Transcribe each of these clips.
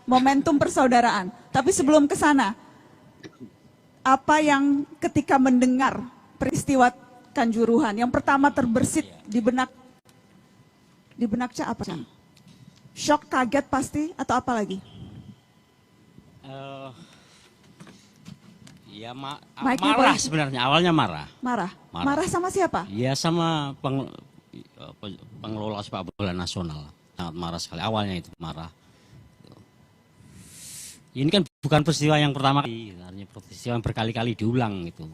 momentum persaudaraan. Tapi sebelum ke sana, apa yang ketika mendengar peristiwa Kanjuruhan yang pertama terbersit di benak Ca apa Ca? Shock, kaget pasti atau apa lagi? Ya marah sebenarnya, awalnya marah. Marah sama siapa? Ya sama pengelola sepak bola nasional. Sangat marah sekali, awalnya itu marah. Ini kan bukan peristiwa yang pertama kali, artinya peristiwa yang berkali-kali diulang gitu.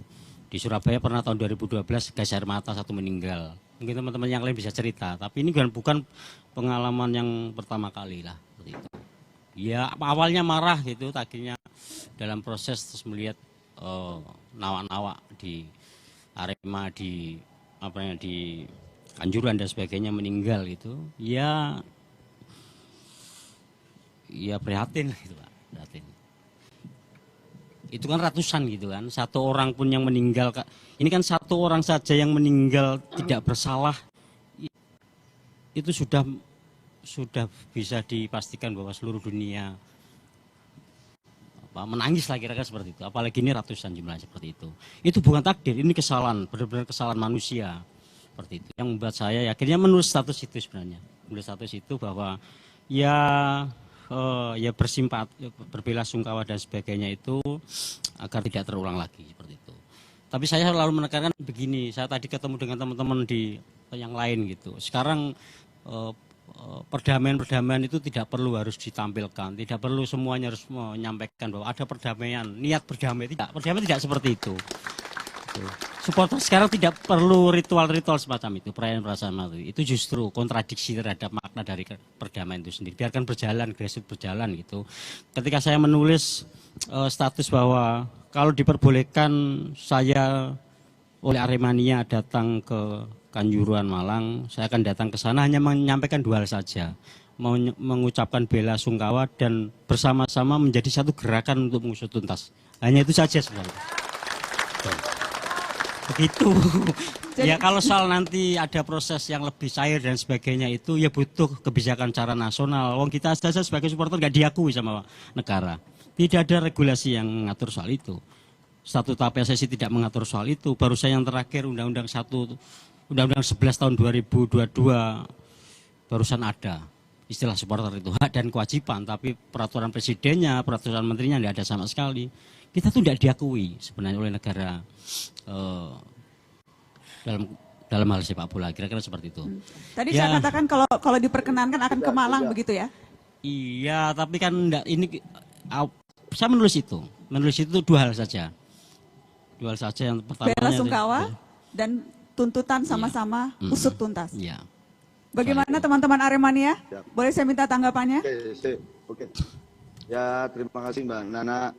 Di Surabaya pernah tahun 2012 gas air mata satu meninggal. Mungkin teman-teman yang lain bisa cerita, tapi ini bukan pengalaman yang pertama kali lah seperti itu. Ya awalnya marah gitu, tadinya dalam proses terus melihat nawak-nawak di Arema di Kanjuruhan dan sebagainya meninggal gitu. Ya prihatin gitu Pak, prihatin. Itu kan ratusan gitu kan, satu orang pun yang meninggal, ini kan satu orang saja yang meninggal tidak bersalah, itu sudah bisa dipastikan bahwa seluruh dunia menangis lah kira-kira seperti itu, apalagi ini ratusan jumlahnya seperti itu. Itu bukan takdir, ini kesalahan, benar-benar kesalahan manusia seperti itu, yang membuat saya akhirnya menulis status itu sebenarnya, menulis status itu bahwa ya bersimpati, berbelasungkawa dan sebagainya itu agar tidak terulang lagi seperti itu. Tapi saya selalu menekankan begini, saya tadi ketemu dengan teman-teman di yang lain gitu. Sekarang perdamaian itu tidak perlu harus ditampilkan, tidak perlu semuanya harus menyampaikan bahwa ada perdamaian, niat berdamai, tidak. Perdamaian tidak seperti itu. Supporter sekarang tidak perlu ritual-ritual semacam itu, perayaan itu justru kontradiksi terhadap makna dari perdamaian itu sendiri. Biarkan berjalan, grassroots berjalan gitu. Ketika saya menulis status bahwa kalau diperbolehkan saya oleh Aremania datang ke Kanjuruhan Malang, saya akan datang ke sana hanya menyampaikan dua hal saja, mengucapkan bela sungkawa dan bersama-sama menjadi satu gerakan untuk mengusut tuntas. Hanya itu saja sebenarnya. Begitu. Ya kalau soal nanti ada proses yang lebih cair dan sebagainya itu ya butuh kebijakan secara nasional. Wong kita saja sebagai supporter nggak diakui sama negara. Tidak ada regulasi yang mengatur soal itu. Statuta PSSI tidak mengatur soal itu. Baru saya yang terakhir Undang-Undang 11 tahun 2022 barusan ada istilah supporter itu hak dan kewajiban, tapi peraturan presidennya, peraturan menterinya tidak ada sama sekali. Kita tuh tidak diakui sebenarnya oleh negara dalam hal sepak bola, kira-kira seperti itu. Tadi ya, saya katakan kalau diperkenankan akan ke Malang begitu ya? Iya, tapi kan ini saya menulis itu dua hal saja yang pertama bela sungkawa dan tuntutan sama-sama usut tuntas. Iya. Bagaimana teman-teman Aremania? Boleh saya minta tanggapannya? Oke. Ya terima kasih Mbak Nana,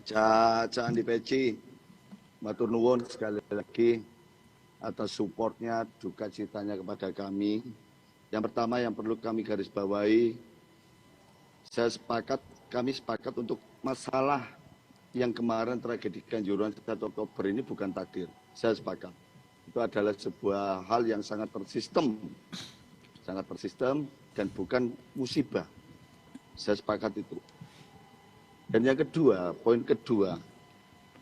Ca Andi Peci, matur nuwun sekali lagi atas supportnya, duka citanya kepada kami. Yang pertama yang perlu kami garis bawahi, kami sepakat untuk masalah yang kemarin tragedi Kanjuruhan 1 Oktober ini bukan takdir. Saya sepakat. Itu adalah sebuah hal yang sangat tersistem dan bukan musibah. Saya sepakat itu. Dan yang kedua, poin kedua,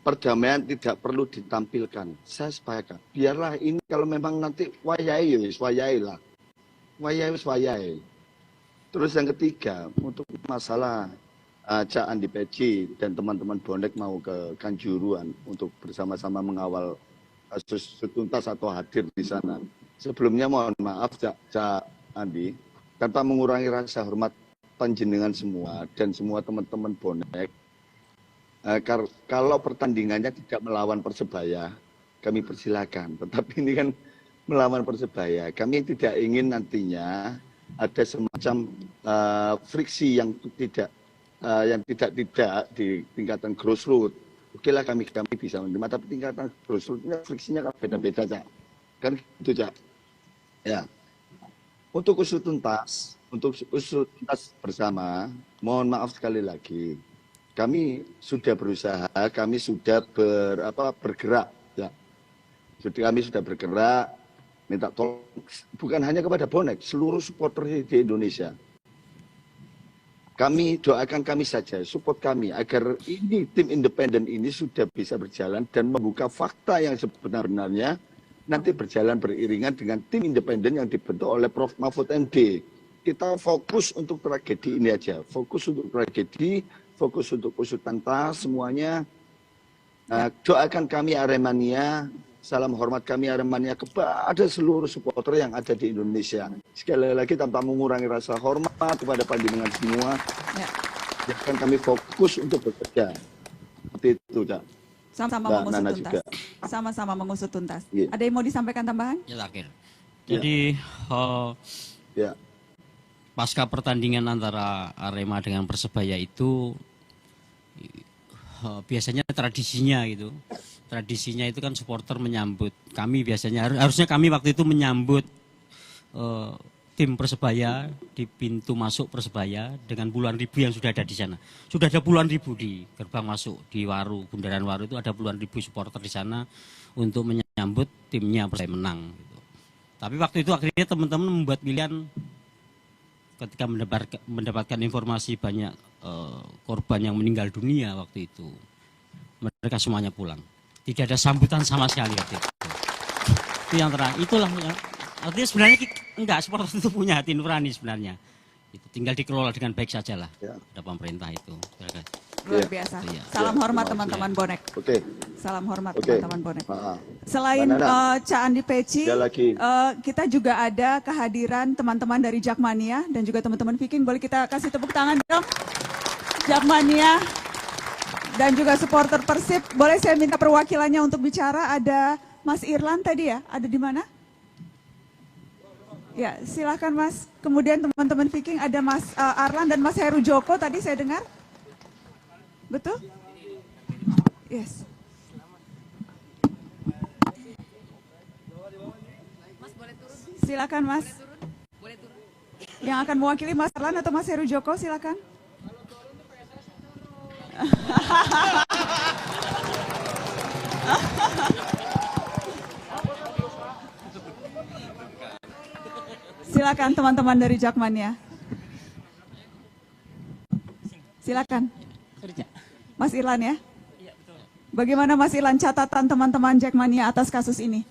perdamaian tidak perlu ditampilkan. Saya sepakat. Biarlah ini kalau memang nanti wayai lah. Wayai. Terus yang ketiga, untuk masalah Ca Andi Peci dan teman-teman bonek mau ke Kanjuruhan untuk bersama-sama mengawal kasus tuntas atau hadir di sana. Sebelumnya mohon maaf Ca Andi, tanpa mengurangi rasa hormat panjenengan semua dan semua teman-teman bonek. Kalau pertandingannya tidak melawan Persebaya, kami persilakan. Tetapi ini kan melawan Persebaya. Kami tidak ingin nantinya ada semacam friksi yang tidak di tingkatan grassroots. Oke lah kami bisa menerima, tapi tingkatan grassrootsnya friksinya kan beda-beda, Cak. Kan gitu, Cak. Ya. Untuk usut tuntas bersama, mohon maaf sekali lagi. Kami sudah berusaha, kami sudah bergerak, ya. Kami sudah bergerak, minta tolong bukan hanya kepada bonek, seluruh supporter di Indonesia. kami doakan kami saja, support kami agar ini tim independen ini sudah bisa berjalan dan membuka fakta yang sebenarnya nanti berjalan beriringan dengan tim independen yang dibentuk oleh Prof. Mahfud MD. Kita fokus untuk tragedi ini aja, fokus untuk tragedi, fokus untuk usut tuntas semuanya. Doakan kami Aremania, salam hormat kami Aremania kepada seluruh supporter yang ada di Indonesia. Sekali lagi tanpa mengurangi rasa hormat kepada panjenengan semua, biarkan kami fokus untuk bekerja. Seperti itu, Cak. Sama-sama mengusut tuntas. Sama-sama mengusut tuntas. Yeah. Ada yang mau disampaikan tambahan? Ya, terakhir. Jadi pasca pertandingan antara Arema dengan Persebaya itu biasanya tradisinya gitu. Tradisinya itu kan supporter menyambut. Kami biasanya harusnya kami waktu itu menyambut tim Persebaya di pintu masuk Persebaya dengan puluhan ribu yang sudah ada di sana. Sudah ada puluhan ribu di gerbang masuk di Waru, Bundaran Waru itu ada puluhan ribu supporter di sana untuk menyambut timnya Persebaya menang. Gitu. Tapi waktu itu akhirnya teman-teman membuat pilihan ketika mendapatkan informasi banyak korban yang meninggal dunia waktu itu. Mereka semuanya pulang. Tidak ada sambutan sama sekali waktu itu. Itu yang terakhir. Itulah artinya sebenarnya enggak, supporter itu punya hati nurani sebenarnya. Itu tinggal dikelola dengan baik saja lah. Ada pemerintah itu. Luar biasa. Salam hormat teman-teman bonek. Oke. Salam hormat teman-teman bonek. Selain Cak Andi Peci, kita juga ada kehadiran teman-teman dari Jakmania dan juga teman-teman Viking. Boleh kita kasih tepuk tangan dong? Jakmania dan juga supporter Persib. Boleh saya minta perwakilannya untuk bicara? Ada Mas Irlan tadi ya? Ada di mana? Ya, silakan Mas. Kemudian teman-teman Viking ada Mas Arlan dan Mas Heru Joko tadi saya dengar. Betul? Yes. Silakan Mas. Yang akan mewakili Mas Arlan atau Mas Heru Joko, silakan. Silakan teman-teman dari Jakmania. Silakan. Mas Irlan ya. Bagaimana Mas Irlan catatan teman-teman Jakmania atas kasus ini?